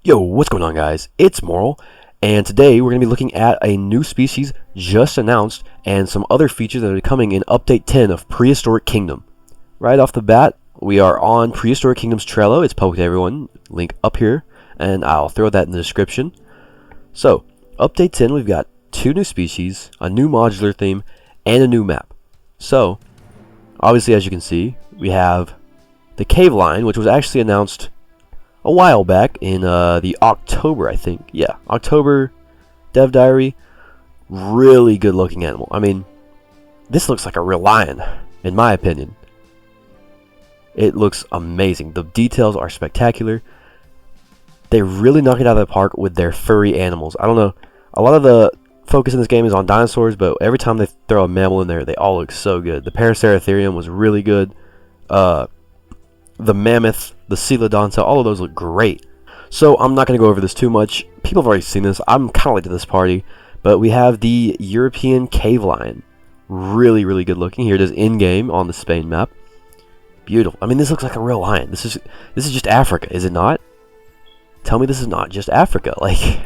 Yo, what's going on, guys? It's Moral, and today we're going to be looking at a new species just announced and some other features that are coming in Update 10 of Prehistoric Kingdom. Right off the bat, we are on Prehistoric Kingdom's Trello. It's public to everyone. Link up here, and I'll throw that in the description. So, Update 10, we've got 2 new species, a new modular theme, and a new map. So, obviously, as you can see, we have the cave lion, which was actually announced a while back in the October, I think. Yeah, October dev diary. Really good looking animal. I mean, this looks like a real lion, in my opinion. It looks amazing. The details are spectacular. They really knock it out of the park with their furry animals. I don't know. A lot of the focus in this game is on dinosaurs, but every time they throw a mammal in there, they all look so good. The Prehistoric was really good. The mammoth, the coelodonta, all of those look great. So I'm not going to go over this too much. People have already seen this. I'm kind of late to this party. But we have the European cave lion. Really, really good looking. Here it is in-game on the Spain map. Beautiful. I mean, this looks like a real lion. This is just Africa, is it not? Tell me this is not just Africa. Like,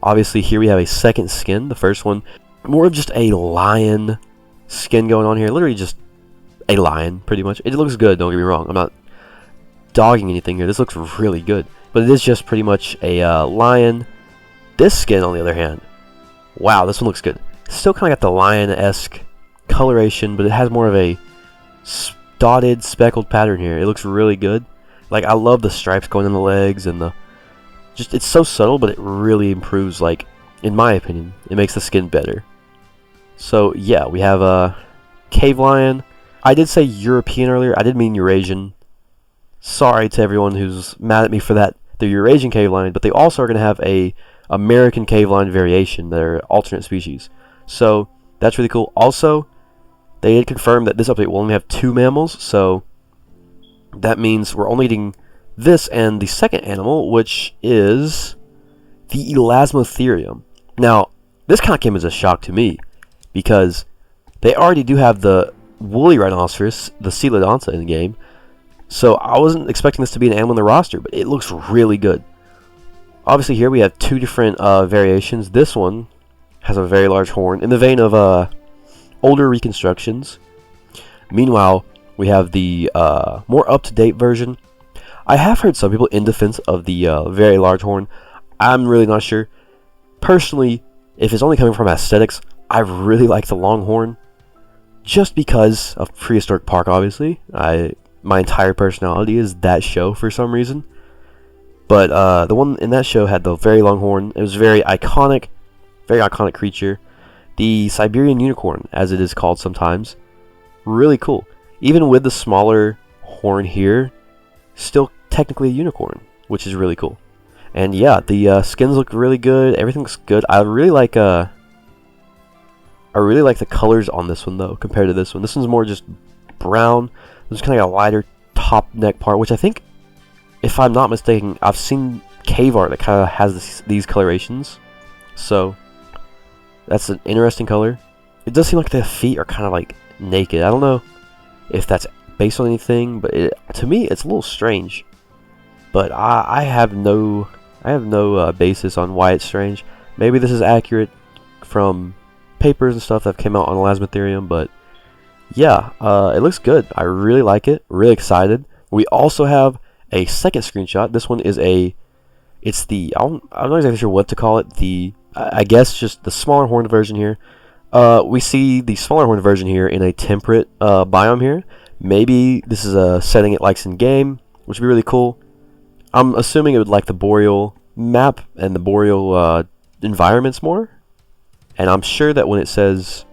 obviously here we have a second skin. The first one, more of just a lion skin going on here. Literally just a lion, pretty much. It looks good, don't get me wrong. I'm not dogging anything here. This looks really good. But it is just pretty much a lion. This skin, on the other hand, wow, this one looks good. Still kind of got the lion-esque coloration, but it has more of a dotted, speckled pattern here. It looks really good. Like, I love the stripes going in the legs and the... just, it's so subtle, but it really improves, like, in my opinion, it makes the skin better. So, yeah, we have a cave lion. I did say European earlier. I did mean Eurasian. Sorry to everyone who's mad at me for that. The Eurasian cave lion, but they also are going to have a American cave lion variation. They're alternate species. So that's really cool. Also, they did confirm that this update will only have 2 mammals. So that means we're only getting this and the second animal, which is the Elasmotherium. Now, this kind of came as a shock to me because they already do have the Woolly Rhinoceros, the coelodonta, in the game. So I wasn't expecting this to be an animal in the roster, but it looks really good. Obviously here we have 2 different variations. This one has a very large horn, in the vein of older reconstructions. Meanwhile, we have the more up-to-date version. I have heard some people in defense of the very large horn. I'm really not sure. Personally, if it's only coming from aesthetics, I really like the long horn. Just because of Prehistoric Park, obviously. My entire personality is that show for some reason. But the one in that show had the very long horn. It was very iconic creature. The Siberian Unicorn, as it is called sometimes. Really cool. Even with the smaller horn here, still technically a unicorn, which is really cool. And yeah, the skins look really good. Everything looks good. I really like the colors on this one, though, compared to this one. This one's more just brown. There's kind of a lighter top neck part, which I think, if I'm not mistaken, I've seen cave art that kind of has these colorations. So, that's an interesting color. It does seem like the feet are kind of like naked. I don't know if that's based on anything, but to me, it's a little strange. But I have no basis on why it's strange. Maybe this is accurate from papers and stuff that came out on Elasmotherium, but yeah, it looks good. I really like it. Really excited. We also have a second screenshot. This one is it's the, I'm not exactly sure what to call it. I guess just the smaller horned version here. We see the smaller horned version here in a temperate biome here. Maybe this is a setting it likes in game, which would be really cool. I'm assuming it would like the boreal map and the boreal environments more. And I'm sure that when it says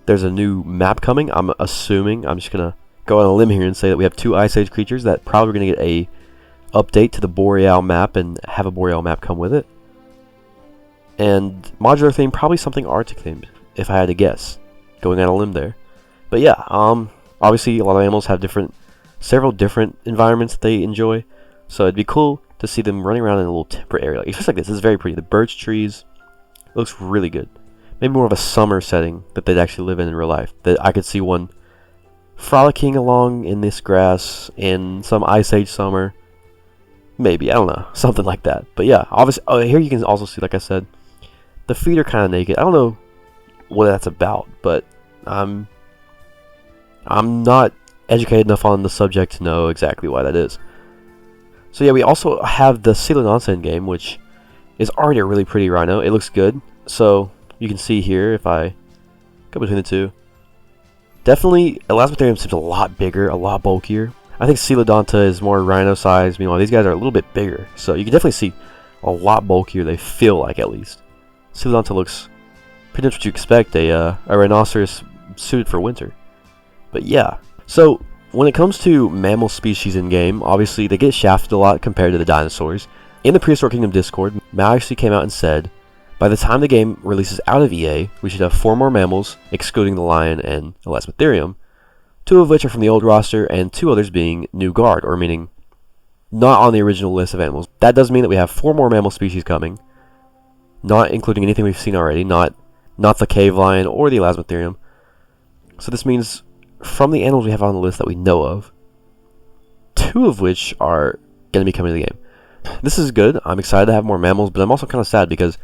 there's a new map coming, I'm assuming, I'm just going to go on a limb here and say that we have 2 Ice Age creatures that probably going to get a update to the Boreal map and have a Boreal map come with it. And modular theme, probably something Arctic themed, if I had to guess, going on a limb there. But yeah, obviously a lot of animals have several different environments that they enjoy. So it'd be cool to see them running around in a little temperate area. Like, just like this is very pretty. The birch trees, it looks really good. Maybe more of a summer setting that they'd actually live in real life. That I could see one frolicking along in this grass in some Ice Age summer. Maybe, I don't know, something like that. But yeah, obviously, here you can also see, like I said, the feet are kind of naked. I don't know what that's about, but I'm not educated enough on the subject to know exactly why that is. So yeah, we also have the Coelodonta in game, which is already a really pretty rhino. It looks good. So you can see here, if I go between the two, definitely Elasmotherium seems a lot bigger, a lot bulkier. I think Coelodonta is more rhino size. Meanwhile, these guys are a little bit bigger. So you can definitely see a lot bulkier, they feel like, at least. Coelodonta looks pretty much what you expect, a rhinoceros suited for winter. But yeah, so when it comes to mammal species in game, obviously they get shafted a lot compared to the dinosaurs. In the Prehistoric Kingdom Discord, Mal actually came out and said, by the time the game releases out of EA, we should have 4 more mammals, excluding the lion and Elasmotherium, 2 of which are from the old roster, and 2 others being new guard, or meaning not on the original list of animals. That does mean that we have 4 more mammal species coming, not including anything we've seen already, not the cave lion or the Elasmotherium. So this means from the animals we have on the list that we know of, 2 of which are going to be coming to the game. This is good. I'm excited to have more mammals, but I'm also kind of sad because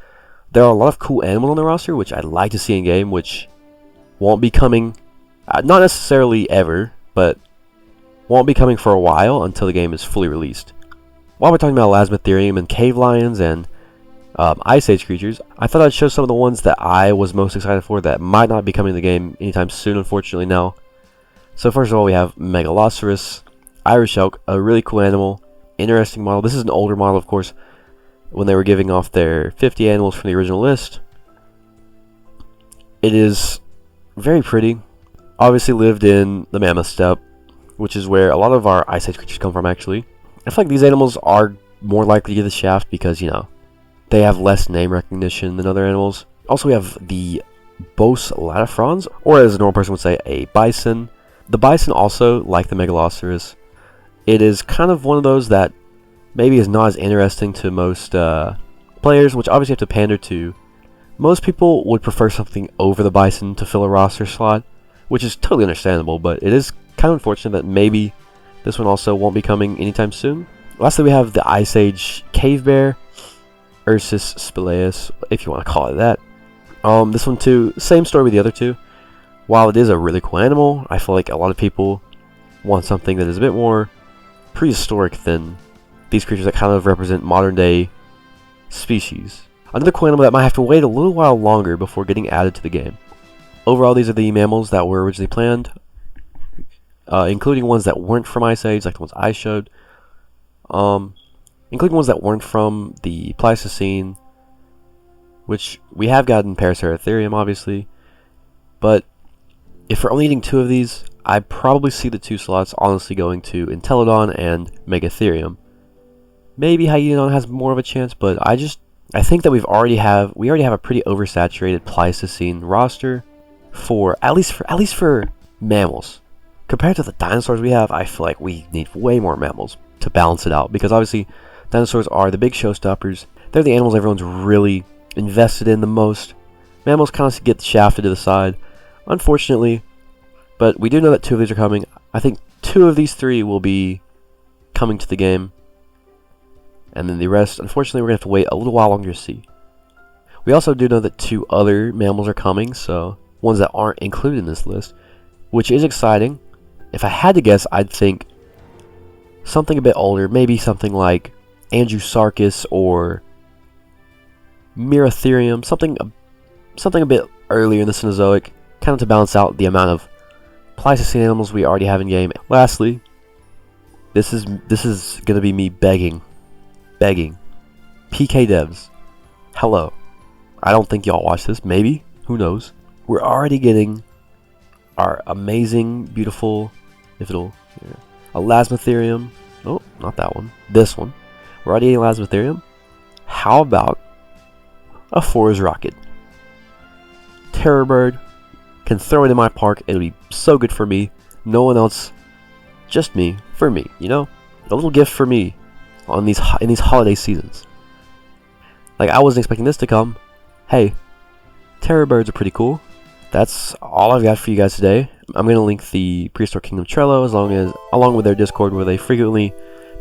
there are a lot of cool animals on the roster which I'd like to see in game, which won't be coming, not necessarily ever, but won't be coming for a while until the game is fully released. While we're talking about Elasmotherium and cave lions and Ice Age creatures, I thought I'd show some of the ones that I was most excited for that might not be coming to the game anytime soon, unfortunately, now. So first of all, we have Megaloceros, Irish elk, a really cool animal, interesting model. This is an older model, of course, when they were giving off their 50 animals from the original list. It is very pretty. Obviously lived in the Mammoth Steppe, which is where a lot of our Ice Age creatures come from, actually. I feel like these animals are more likely to get the shaft because, you know, they have less name recognition than other animals. Also, we have the Bos latifrons, or as a normal person would say, a bison. The bison also, like the Megaloceros, it is kind of one of those that maybe is not as interesting to most players, which obviously have to pander to. Most people would prefer something over the bison to fill a roster slot, which is totally understandable, but it is kind of unfortunate that maybe this one also won't be coming anytime soon. Lastly, we have the Ice Age cave bear, Ursus spilaeus, if you want to call it that. This one too, same story with the other two. While it is a really cool animal, I feel like a lot of people want something that is a bit more prehistoric than these creatures that kind of represent modern day species. Another cool animal that might have to wait a little while longer before getting added to the game. Overall, these are the mammals that were originally planned, including ones that weren't from Ice Age, like the ones I showed, including ones that weren't from the Pleistocene, which we have gotten Prehistoric, obviously, but if we're only needing 2 of these, I probably see the 2 slots honestly going to Entelodon and Megatherium. Maybe Hyaenodon has more of a chance, but I think that we already have a pretty oversaturated Pleistocene roster for at least for mammals. Compared to the dinosaurs we have, I feel like we need way more mammals to balance it out, because obviously dinosaurs are the big showstoppers. They're the animals everyone's really invested in the most. Mammals kind of get shafted to the side, unfortunately, but we do know that 2 of these are coming. I think 2 of these 3 will be coming to the game, and then the rest, unfortunately, we're going to have to wait a little while longer to see. We also do know that 2 other mammals are coming, so ones that aren't included in this list, which is exciting. If I had to guess, I'd think something a bit older, maybe something like Andrewsarchus or Miratherium, something a bit earlier in the Cenozoic, kind of to balance out the amount of Pleistocene animals we already have in game. Lastly, this is going to be me begging, PK devs, hello. I don't think y'all watch this, maybe, who knows. We're already getting our amazing, beautiful, Elasmotherium. Oh, not that one. This one. We're already getting Elasmotherium. How about a Forest Rocket? Terror bird. Can throw it in my park. It'll be so good for me. No one else. Just me. For me. You know? A little gift for me in these holiday seasons. Like, I wasn't expecting this to come. Hey, terror birds are pretty cool. That's all I've got for you guys today. I'm going to link the Prehistoric Kingdom Trello along with their Discord, where they frequently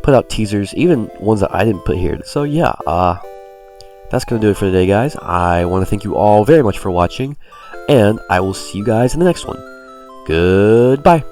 put out teasers, even ones that I didn't put here. So yeah, that's going to do it for today, guys. I want to thank you all very much for watching, and I will see you guys in the next one. Goodbye.